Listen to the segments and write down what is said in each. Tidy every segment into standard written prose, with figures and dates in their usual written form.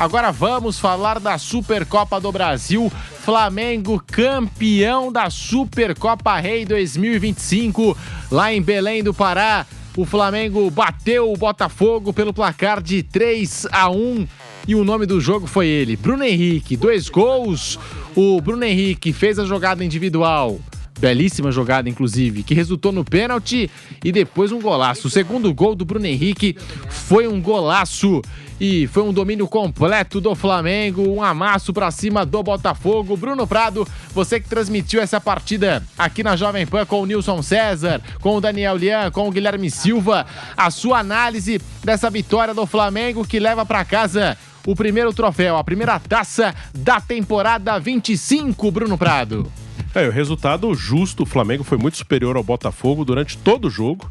Agora vamos falar da Supercopa do Brasil. Flamengo campeão da Supercopa Rei 2025, lá em Belém do Pará. O Flamengo bateu o Botafogo pelo placar de 3-1 e o nome do jogo foi ele, Bruno Henrique. 2 gols, o Bruno Henrique fez a jogada individual, belíssima jogada inclusive, que resultou no pênalti e depois um golaço. O segundo gol do Bruno Henrique foi um golaço e foi um domínio completo do Flamengo, um amasso pra cima do Botafogo. Bruno Prado, você que transmitiu essa partida aqui na Jovem Pan com o Nilson César, com o Daniel Lian, com o Guilherme Silva, a sua análise dessa vitória do Flamengo que leva pra casa o primeiro troféu, a primeira taça da temporada 25, Bruno Prado. O resultado justo, o Flamengo foi muito superior ao Botafogo durante todo o jogo.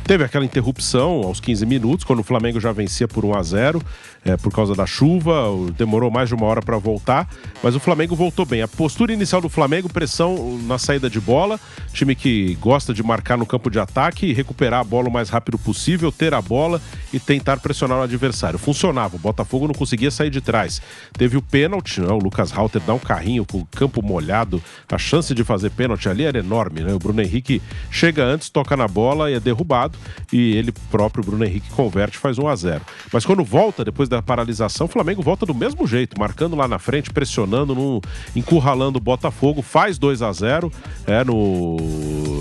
Teve aquela interrupção aos 15 minutos, quando o Flamengo já vencia por 1-0, por causa da chuva, demorou mais de uma hora para voltar, mas o Flamengo voltou bem. A postura inicial do Flamengo, pressão na saída de bola, time que gosta de marcar no campo de ataque, recuperar a bola o mais rápido possível, ter a bola e tentar pressionar o adversário. Funcionava, o Botafogo não conseguia sair de trás. Teve o pênalti, o Lucas Halter dá um carrinho com o campo molhado, a chance de fazer pênalti ali era enorme, né? O Bruno Henrique chega antes, toca na bola e é derrubado, e ele próprio, Bruno Henrique, converte, faz 1-0. Mas quando volta, depois da paralisação, o Flamengo volta do mesmo jeito, marcando lá na frente, pressionando, encurralando o Botafogo, faz 2-0,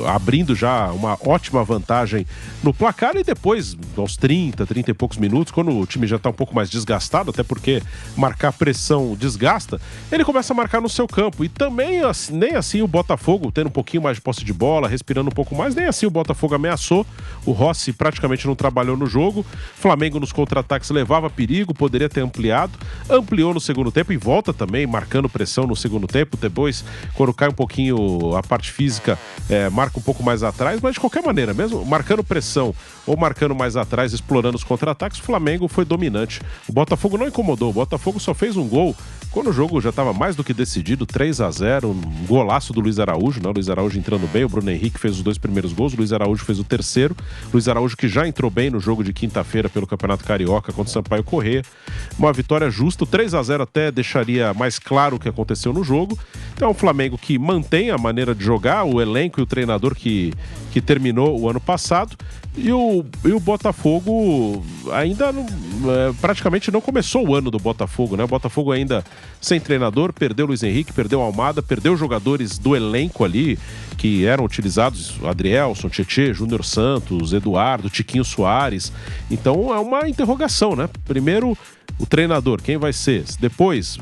abrindo já uma ótima vantagem no placar, e depois, aos 30 e poucos minutos, quando o time já está um pouco mais desgastado, até porque marcar pressão desgasta, ele começa a marcar no seu campo, e também nem assim o Botafogo, tendo um pouquinho mais de posse de bola, respirando um pouco mais, nem assim o Botafogo ameaçou. O Rossi praticamente não trabalhou no jogo. Flamengo nos contra-ataques levava perigo, poderia ter ampliou no segundo tempo e volta também marcando pressão no segundo tempo. Depois, quando cai um pouquinho a parte física, marca um pouco mais atrás, mas de qualquer maneira, mesmo marcando pressão ou marcando mais atrás, explorando os contra-ataques, o Flamengo foi dominante. O Botafogo não incomodou, o Botafogo só fez um gol quando o jogo já estava mais do que decidido, 3-0, um golaço do Luiz Araújo, né? O Luiz Araújo entrando bem, o Bruno Henrique fez os 2 primeiros gols, o Luiz Araújo fez o terceiro, Luiz Araújo que já entrou bem no jogo de quinta-feira pelo Campeonato Carioca contra o Sampaio Corrêa. Uma vitória justa, o 3-0 até deixaria mais claro o que aconteceu no jogo. Então o Flamengo que mantém a maneira de jogar, o elenco e o treinador que terminou o ano passado, e o Botafogo ainda praticamente não começou o ano do Botafogo, né? O Botafogo ainda sem treinador, perdeu o Luiz Henrique, perdeu o Almada, perdeu jogadores do elenco ali que eram utilizados, Adrielson, Tietê, Júnior Santos, Eduardo, Tiquinho Soares. Então é uma interrogação, né? Primeiro, o treinador, quem vai ser? Depois,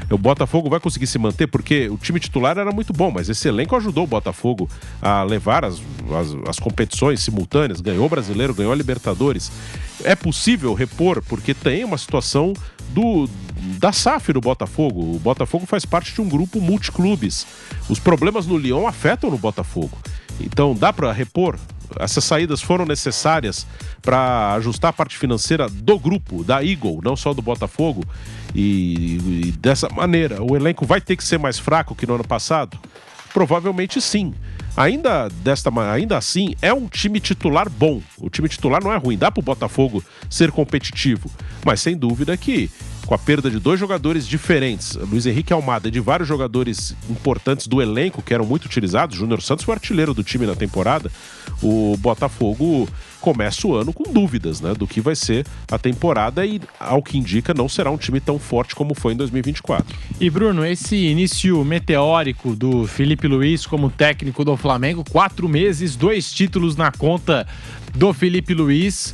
o Botafogo vai conseguir se manter, porque o time titular era muito bom, mas esse elenco ajudou o Botafogo a levar as competições simultâneas, ganhou o Brasileiro, ganhou a Libertadores. É possível repor, porque tem uma situação da SAF do Botafogo. O Botafogo faz parte de um grupo multiclubes. Os problemas no Lyon afetam no Botafogo. Então dá para repor? Essas saídas foram necessárias para ajustar a parte financeira do grupo, da Eagle, não só do Botafogo, e dessa maneira o elenco vai ter que ser mais fraco que no ano passado? Provavelmente sim. Ainda assim, é um time titular bom. O time titular não é ruim, dá para o Botafogo ser competitivo, mas sem dúvida que com a perda de 2 jogadores diferentes, Luiz Henrique e Almada, de vários jogadores importantes do elenco que eram muito utilizados, Júnior Santos foi o artilheiro do time na temporada, o Botafogo começa o ano com dúvidas, né, do que vai ser a temporada, e ao que indica não será um time tão forte como foi em 2024. E Bruno, esse início meteórico do Felipe Luiz como técnico do Flamengo, 4 meses, 2 títulos na conta do Felipe Luiz,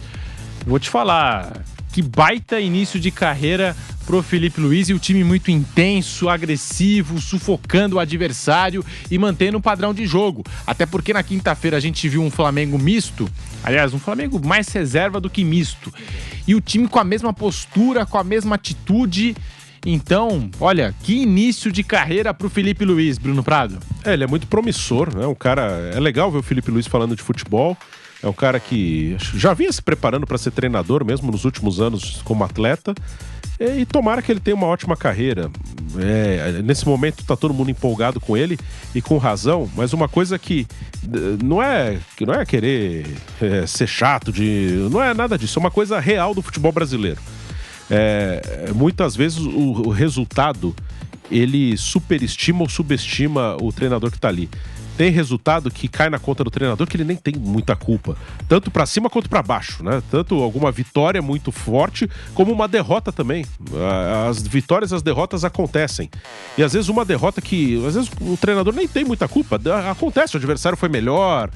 vou te falar, que baita início de carreira pro Felipe Luiz, e o time muito intenso, agressivo, sufocando o adversário e mantendo o padrão de jogo. Até porque na quinta-feira a gente viu um Flamengo misto, aliás, um Flamengo mais reserva do que misto. E o time com a mesma postura, com a mesma atitude. Então, olha, que início de carreira pro Felipe Luiz, Bruno Prado. Ele é muito promissor, né? Um cara, é legal ver o Felipe Luiz falando de futebol. É um cara que já vinha se preparando para ser treinador mesmo nos últimos anos como atleta. E tomara que ele tenha uma ótima carreira. Nesse momento tá todo mundo empolgado com ele, e com razão, mas uma coisa que não é querer ser chato, não é nada disso, é uma coisa real do futebol brasileiro. muitas vezes o resultado ele superestima ou subestima o treinador que está ali. Tem resultado que cai na conta do treinador que ele nem tem muita culpa. Tanto para cima quanto para baixo, né? Tanto alguma vitória muito forte, como uma derrota também. As vitórias e as derrotas acontecem. E às vezes uma derrota que... Às vezes o treinador nem tem muita culpa. Acontece, o adversário foi melhor,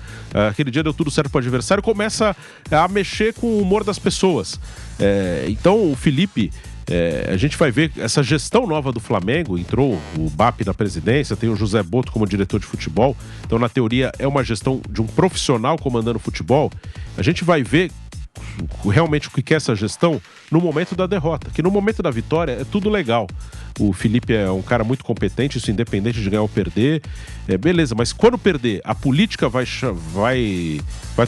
aquele dia deu tudo certo para o adversário, começa a mexer com o humor das pessoas. Então o Felipe... a gente vai ver essa gestão nova do Flamengo. Entrou o BAP na presidência, tem o José Boto como diretor de futebol. Então, na teoria, é uma gestão de um profissional comandando o futebol. A gente vai ver realmente o que é essa gestão no momento da derrota, que no momento da vitória é tudo legal. O Felipe é um cara muito competente, isso independente de ganhar ou perder, beleza, mas quando perder, a política vai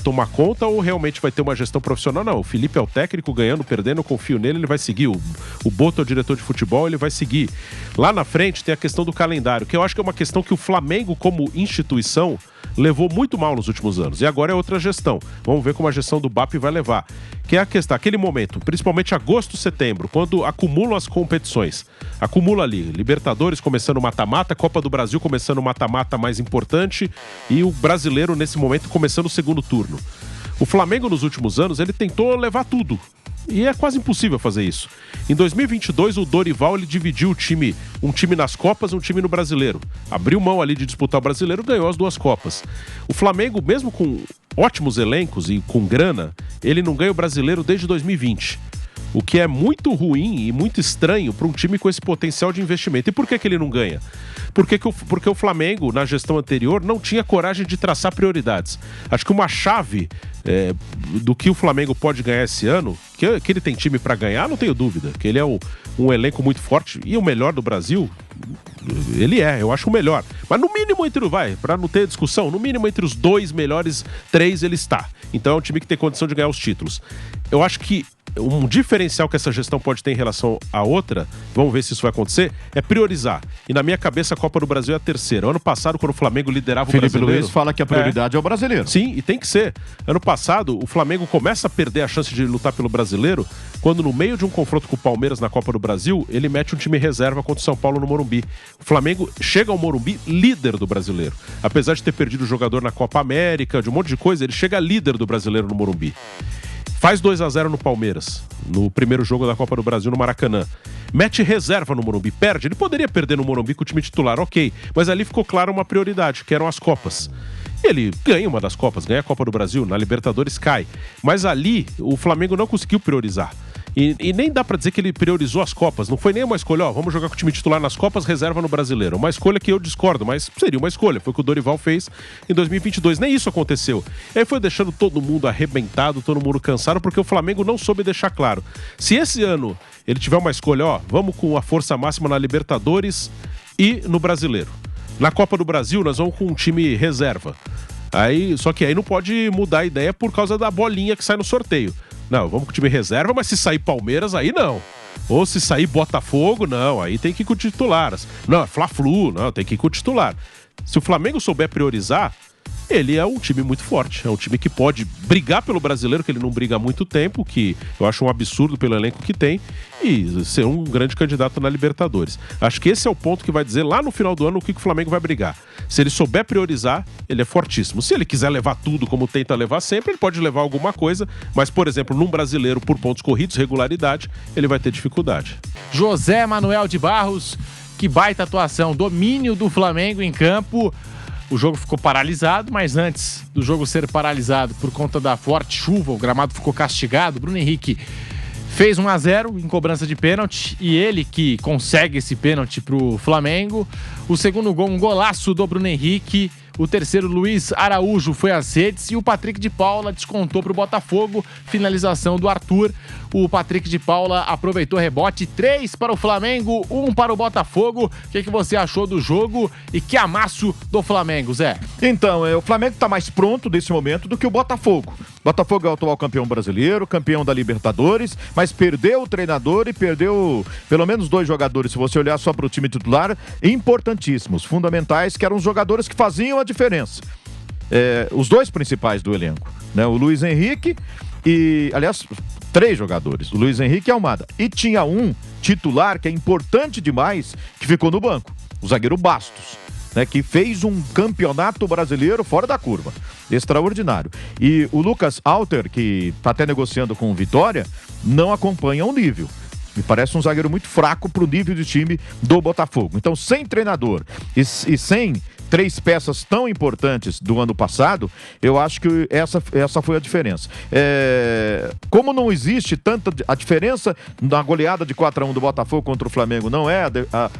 tomar conta ou realmente vai ter uma gestão profissional? Não, o Felipe é o técnico, ganhando, perdendo, eu confio nele, ele vai seguir. O Boto é o diretor de futebol, ele vai seguir. Lá na frente tem a questão do calendário, que eu acho que é uma questão que o Flamengo, como instituição, levou muito mal nos últimos anos. E agora é outra gestão. Vamos ver como a gestão do BAP vai levar. Que é a questão, aquele momento, principalmente agosto, setembro, quando acumulam as competições. Acumula ali, Libertadores começando mata-mata, Copa do Brasil começando mata-mata mais importante e o brasileiro nesse momento começando o segundo turno. O Flamengo nos últimos anos, ele tentou levar tudo. E é quase impossível fazer isso. Em 2022, o Dorival ele dividiu um time nas Copas e um time no Brasileiro. Abriu mão ali de disputar o Brasileiro, ganhou as duas Copas. O Flamengo, mesmo com ótimos elencos e com grana, ele não ganha o Brasileiro desde 2020. O que é muito ruim e muito estranho para um time com esse potencial de investimento. E por que ele não ganha? Porque o Flamengo, na gestão anterior, não tinha coragem de traçar prioridades. Acho que uma chave do que o Flamengo pode ganhar esse ano, que ele tem time para ganhar, não tenho dúvida. Que ele é um elenco muito forte e o melhor do Brasil. Eu acho o melhor. Mas no mínimo para não ter discussão, no mínimo entre os 2 melhores, 3 ele está. Então é um time que tem condição de ganhar os títulos. Eu acho que um diferencial que essa gestão pode ter em relação à outra, vamos ver se isso vai acontecer, é priorizar. E na minha cabeça a Copa do Brasil é a terceira. Ano passado, quando o Flamengo liderava o Brasileiro... Felipe Luiz fala que a prioridade é o Brasileiro. Sim, e tem que ser. Ano passado, o Flamengo começa a perder a chance de lutar pelo Brasileiro quando no meio de um confronto com o Palmeiras na Copa do Brasil, ele mete um time reserva contra o São Paulo no Morumbi. O Flamengo chega ao Morumbi líder do Brasileiro. Apesar de ter perdido o jogador na Copa América, de um monte de coisa, ele chega líder do Brasileiro no Morumbi. Faz 2-0 no Palmeiras, no primeiro jogo da Copa do Brasil no Maracanã. Mete reserva no Morumbi, perde. Ele poderia perder no Morumbi com o time titular, ok. Mas ali ficou clara uma prioridade, que eram as Copas. Ele ganha uma das Copas, ganha a Copa do Brasil, na Libertadores cai. Mas ali o Flamengo não conseguiu priorizar. E nem dá pra dizer que ele priorizou as Copas. Não foi nem uma escolha, vamos jogar com o time titular nas Copas, reserva no Brasileiro. Uma escolha que eu discordo, mas seria uma escolha. Foi o que o Dorival fez em 2022. Nem isso aconteceu. E aí foi deixando todo mundo arrebentado, todo mundo cansado, porque o Flamengo não soube deixar claro. Se esse ano ele tiver uma escolha, vamos com a força máxima na Libertadores e no Brasileiro. Na Copa do Brasil, nós vamos com um time reserva. Só que aí não pode mudar a ideia por causa da bolinha que sai no sorteio. Não, vamos com o time reserva, mas se sair Palmeiras, aí não. Ou se sair Botafogo, não, aí tem que ir com o titular. Não, é Fla-Flu, não, tem que ir com o titular. Se o Flamengo souber priorizar, ele é um time muito forte. É um time que pode brigar pelo Brasileiro, que ele não briga há muito tempo, que eu acho um absurdo pelo elenco que tem, e ser um grande candidato na Libertadores. Acho que esse é o ponto que vai dizer lá no final do ano o que o Flamengo vai brigar. Se ele souber priorizar, ele é fortíssimo. Se ele quiser levar tudo como tenta levar sempre, ele pode levar alguma coisa, mas, por exemplo, num Brasileiro por pontos corridos, regularidade, ele vai ter dificuldade. José Manuel de Barros, que baita atuação, domínio do Flamengo em campo. O jogo ficou paralisado, mas antes do jogo ser paralisado por conta da forte chuva, o gramado ficou castigado. Bruno Henrique fez 1-0 em cobrança de pênalti e ele que consegue esse pênalti pro Flamengo. O segundo gol, um golaço do Bruno Henrique. O terceiro, Luiz Araújo, foi às redes e o Patrick de Paula descontou para o Botafogo. Finalização do Arthur. O Patrick de Paula aproveitou rebote. 3 para o Flamengo, 1 para o Botafogo. O que você achou do jogo e que amasso do Flamengo, Zé? Então, o Flamengo está mais pronto nesse momento do que o Botafogo. Botafogo é o atual campeão brasileiro, campeão da Libertadores, mas perdeu o treinador e perdeu pelo menos 2 jogadores, se você olhar só para o time titular, importantíssimos, fundamentais, que eram os jogadores que faziam a diferença. Os 2 principais do elenco, né? O Luiz Henrique E, aliás, 3 jogadores, o Luiz Henrique e Almada. E tinha um titular que é importante demais, que ficou no banco, o zagueiro Bastos, né, que fez um campeonato brasileiro fora da curva, extraordinário. E o Lucas Alter, que está até negociando com o Vitória, não acompanha o nível. Me parece um zagueiro muito fraco para o nível de time do Botafogo. Então, sem treinador e sem 3 peças tão importantes do ano passado, eu acho que essa foi a diferença. Como não existe tanta... A diferença na goleada de 4-1 do Botafogo contra o Flamengo não é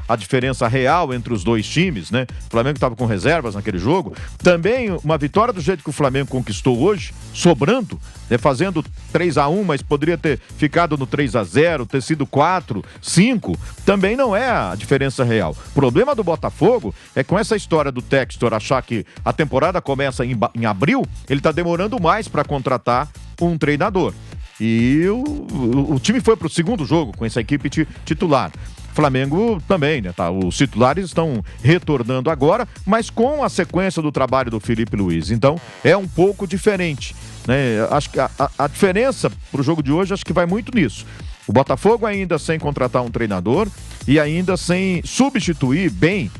a diferença real entre os dois times, né? O Flamengo estava com reservas naquele jogo. Também uma vitória do jeito que o Flamengo conquistou hoje, sobrando, né, fazendo 3-1, mas poderia ter ficado no 3-0, ter sido 4-5, também não é a diferença real. O problema do Botafogo é com essa história do Textor achar que a temporada começa em abril, ele está demorando mais para contratar um treinador. E o time foi para o segundo jogo com essa equipe titular. Flamengo também, né? Tá? Os titulares estão retornando agora, mas com a sequência do trabalho do Felipe Luiz. Então, é um pouco diferente, né? Acho que a diferença para o jogo de hoje, acho que vai muito nisso. O Botafogo ainda sem contratar um treinador e ainda sem substituir bem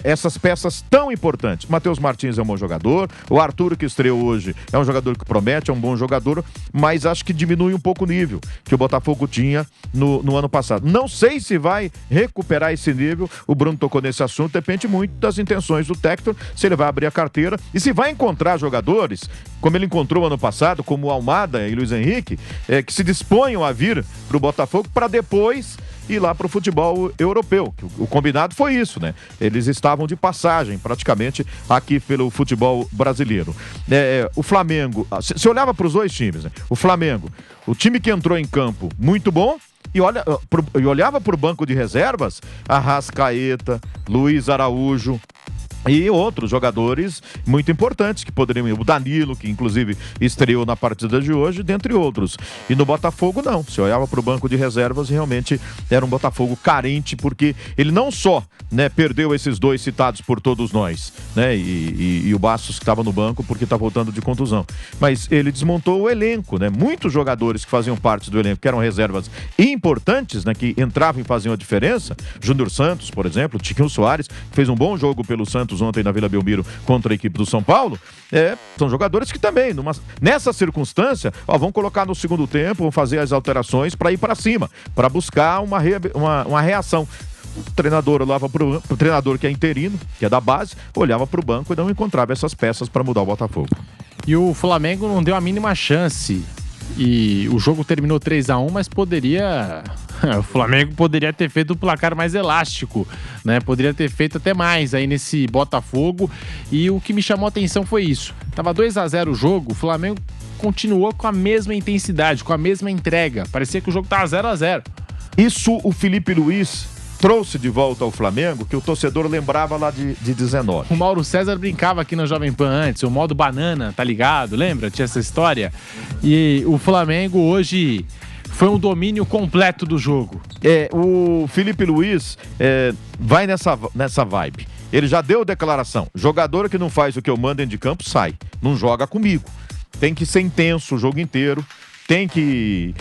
essas peças tão importantes. Matheus Martins é um bom jogador, o Arthur, que estreou hoje, é um jogador que promete, é um bom jogador, mas acho que diminui um pouco o nível que o Botafogo tinha no ano passado. Não sei se vai recuperar esse nível, o Bruno tocou nesse assunto, depende muito das intenções do Textor, se ele vai abrir a carteira e se vai encontrar jogadores, como ele encontrou ano passado, como o Almada e Luiz Henrique, que se disponham a vir para o Botafogo para depois ir lá para o futebol europeu. O combinado foi isso, né? Eles estavam de passagem, praticamente, aqui pelo futebol brasileiro. O Flamengo, você olhava para os dois times, né? O Flamengo, o time que entrou em campo, muito bom, e olhava para o banco de reservas, Arrascaeta, Luiz Araújo, e outros jogadores muito importantes que poderiam ir. O Danilo, que inclusive estreou na partida de hoje, dentre outros. E no Botafogo, não. Se olhava para o banco de reservas, realmente era um Botafogo carente, porque ele não só, né, perdeu esses 2 citados por todos nós, né, e o Bastos, que estava no banco porque está voltando de contusão. Mas ele desmontou o elenco, né? Muitos jogadores que faziam parte do elenco, que eram reservas importantes, né, que entravam e faziam a diferença. Júnior Santos, por exemplo, Tiquinho Soares, que fez um bom jogo pelo Santos ontem na Vila Belmiro contra a equipe do São Paulo, são jogadores que também, nessa circunstância, vão colocar no segundo tempo, vão fazer as alterações para ir para cima, para buscar uma reação. O treinador olhava pro treinador que é interino, que é da base, olhava para o banco e não encontrava essas peças para mudar o Botafogo. E o Flamengo não deu a mínima chance. E o jogo terminou 3-1, mas o Flamengo poderia ter feito o placar mais elástico, né? Poderia ter feito até mais aí nesse Botafogo. E o que me chamou a atenção foi isso. Tava 2-0 o jogo, o Flamengo continuou com a mesma intensidade, com a mesma entrega. Parecia que o jogo tava 0-0. Isso o Felipe Luiz trouxe de volta ao Flamengo, que o torcedor lembrava lá de 19. O Mauro César brincava aqui na Jovem Pan antes, o modo banana, tá ligado? Lembra? Tinha essa história. E o Flamengo hoje foi um domínio completo do jogo. O Felipe Luiz vai nessa vibe. Ele já deu declaração. Jogador que não faz o que eu mando dentro de campo, sai. Não joga comigo. Tem que ser intenso o jogo inteiro. Tem que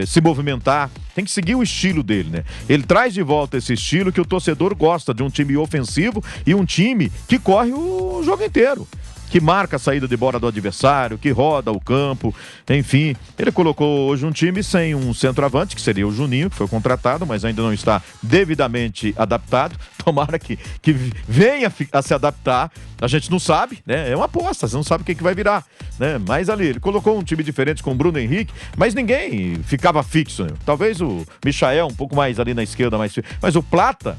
se movimentar, tem que seguir o estilo dele, né? Ele traz de volta esse estilo que o torcedor gosta, de um time ofensivo e um time que corre o jogo inteiro, que marca a saída de bola do adversário, que roda o campo, enfim. Ele colocou hoje um time sem um centroavante, que seria o Juninho, que foi contratado, mas ainda não está devidamente adaptado. Tomara que venha a se adaptar. A gente não sabe, né? É uma aposta, você não sabe o que vai virar, né? Mas ali, ele colocou um time diferente com o Bruno Henrique, mas ninguém ficava fixo, né? Talvez o Michael um pouco mais ali na esquerda, mas o Plata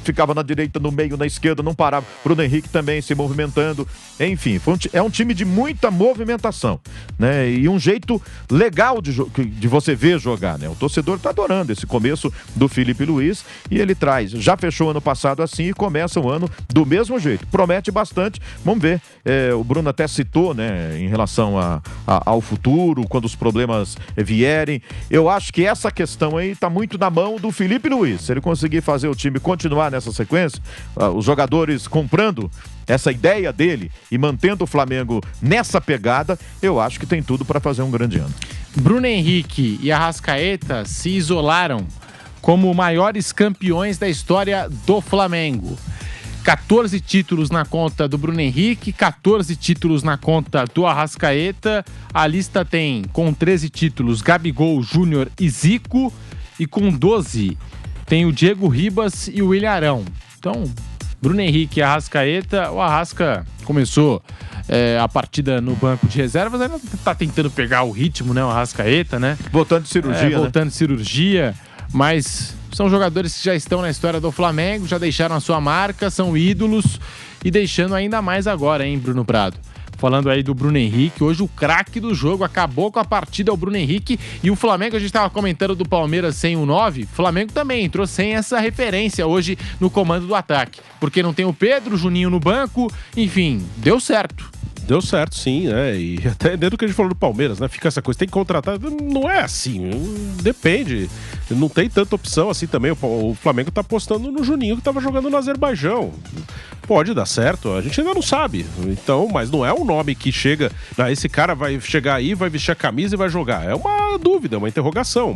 ficava na direita, no meio, na esquerda, não parava. Bruno Henrique também se movimentando. Enfim, é um time de muita movimentação, né? E um jeito legal de você ver jogar, né? O torcedor tá adorando esse começo do Felipe Luiz e ele traz. Já fechou ano passado preparado assim e começa o ano do mesmo jeito. Promete bastante, vamos ver. O Bruno até citou, né, em relação ao futuro, quando os problemas vierem. Eu acho que essa questão aí tá muito na mão do Felipe Luiz. Se ele conseguir fazer o time continuar nessa sequência, os jogadores comprando essa ideia dele e mantendo o Flamengo nessa pegada, eu acho que tem tudo para fazer um grande ano. Bruno Henrique e Arrascaeta se isolaram como maiores campeões da história do Flamengo. 14 títulos na conta do Bruno Henrique, 14 títulos na conta do Arrascaeta. A lista tem, com 13 títulos, Gabigol, Júnior e Zico. E com 12, tem o Diego Ribas e o William Arão. Então, Bruno Henrique e Arrascaeta. O Arrasca começou a partida no banco de reservas, ainda tá tentando pegar o ritmo, né? O Arrascaeta, né? Voltando de cirurgia, né? Voltando de cirurgia, mas são jogadores que já estão na história do Flamengo, já deixaram a sua marca, são ídolos e deixando ainda mais agora, hein, Bruno Prado? Falando aí do Bruno Henrique, hoje o craque do jogo, acabou com a partida o Bruno Henrique, e o Flamengo, a gente estava comentando do Palmeiras sem o 9, o Flamengo também entrou sem essa referência hoje no comando do ataque, porque não tem o Pedro, o Juninho no banco, enfim, deu certo. Deu certo, sim, né? E até dentro do que a gente falou do Palmeiras, né? Fica essa coisa, tem que contratar. Não é assim, depende. Não tem tanta opção assim também. O Flamengo tá apostando no Juninho que tava jogando no Azerbaijão. Pode dar certo, a gente ainda não sabe. Então, mas não é um nome que chega. Esse cara vai chegar aí, vai vestir a camisa e vai jogar. É uma dúvida, é uma interrogação,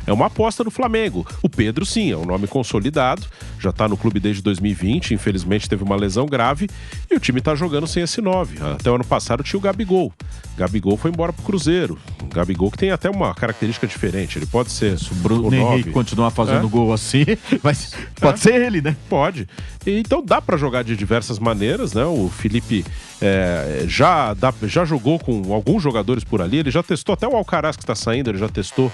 é uma aposta do Flamengo. O Pedro, sim, é um nome consolidado, já tá no clube desde 2020, infelizmente teve uma lesão grave e o time tá jogando sem esse 9. Até o ano passado tinha o Gabigol. Gabigol foi embora pro Cruzeiro. O Gabigol que tem até uma característica diferente. Ele pode ser o Bruno Henrique continuar fazendo gol assim, mas pode ser ele, né? Pode. Então dá pra jogar de diversas maneiras, né? O Felipe já jogou com alguns jogadores por ali. Ele já testou até o Alcaraz que está saindo, ele já testou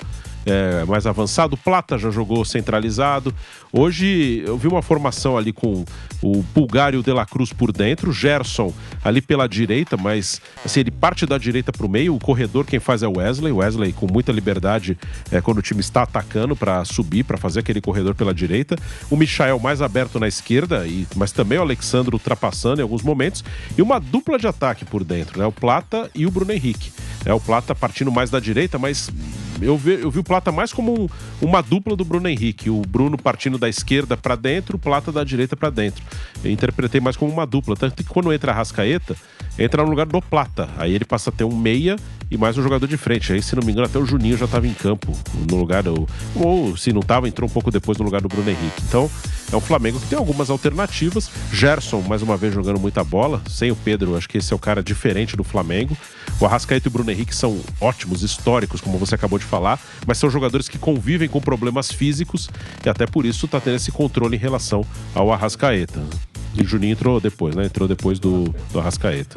mais avançado. O Plata já jogou centralizado. Hoje eu vi uma formação ali com o Pulgar e o De La Cruz por dentro, o Gerson ali pela direita, mas assim, ele parte da direita para o meio. O corredor quem faz é o Wesley com muita liberdade quando o time está atacando para subir, para fazer aquele corredor pela direita. O Michael mais aberto na esquerda, mas também o Alexandre ultrapassando em alguns momentos, e uma dupla de ataque por dentro, né? O Plata e o Bruno Henrique. O Plata partindo mais da direita, mas eu vi o Plata mais como uma dupla do Bruno Henrique. O Bruno partindo da esquerda para dentro, o Plata da direita para dentro. Eu interpretei mais como uma dupla. Tanto que quando entra a Arrascaeta, entra no lugar do Plata. Aí ele passa a ter um meia e mais um jogador de frente. Aí, se não me engano, até o Juninho já estava em campo no lugar do... Ou, se não estava, entrou um pouco depois no lugar do Bruno Henrique. Então, é um Flamengo que tem algumas alternativas. Gerson, mais uma vez, jogando muita bola. Sem o Pedro, acho que esse é o cara diferente do Flamengo. O Arrascaeta e o Bruno Henrique são ótimos, históricos, como você acabou de falar, mas são jogadores que convivem com problemas físicos e até por isso tá tendo esse controle em relação ao Arrascaeta. E o Juninho entrou depois, né? Entrou depois do Arrascaeta.